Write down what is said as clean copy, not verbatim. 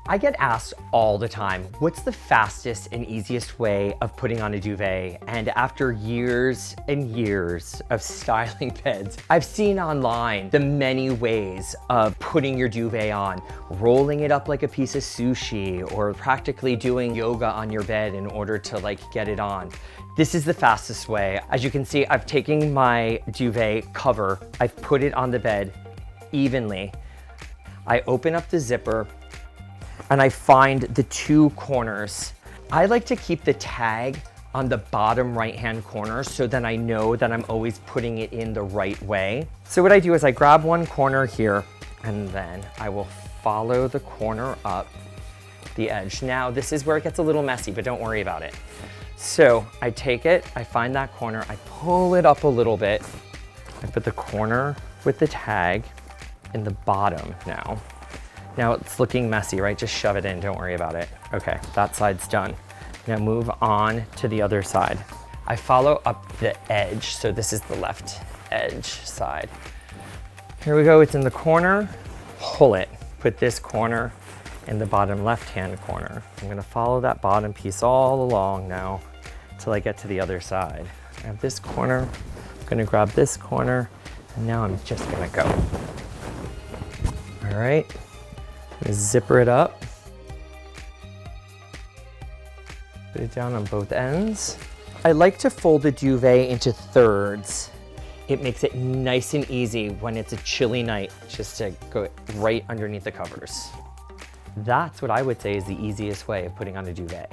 I get asked all the time, what's the fastest and easiest way of putting on a duvet? And after years and years of styling beds, I've seen online the many ways of putting your duvet on, rolling it up like a piece of sushi, or practically doing yoga on your bed in order to get it on. This is the fastest way. As you can see, I've taken my duvet cover, I've put it on the bed evenly. I open up the zipper, and I find the two corners. I like to keep the tag on the bottom right-hand corner so that I know that I'm always putting it in the right way. So what I do is I grab one corner here, and then I will follow the corner up the edge. Now, this is where it gets a little messy, but don't worry about it. So I take it, I find that corner, I pull it up a little bit, I put the corner with the tag in the bottom now. Now it's looking messy, right? Just shove it in, don't worry about it. Okay, that side's done. Now move on to the other side. I follow up the edge, so this is the left edge side. Here we go, it's in the corner, pull it. Put this corner in the bottom left-hand corner. I'm gonna follow that bottom piece all along now till I get to the other side. I have this corner, I'm gonna grab this corner, and now I'm just gonna go. All right. Zipper it up. Put it down on both ends. I like to fold the duvet into thirds. It makes it nice and easy when it's a chilly night just to go right underneath the covers. That's what I would say is the easiest way of putting on a duvet.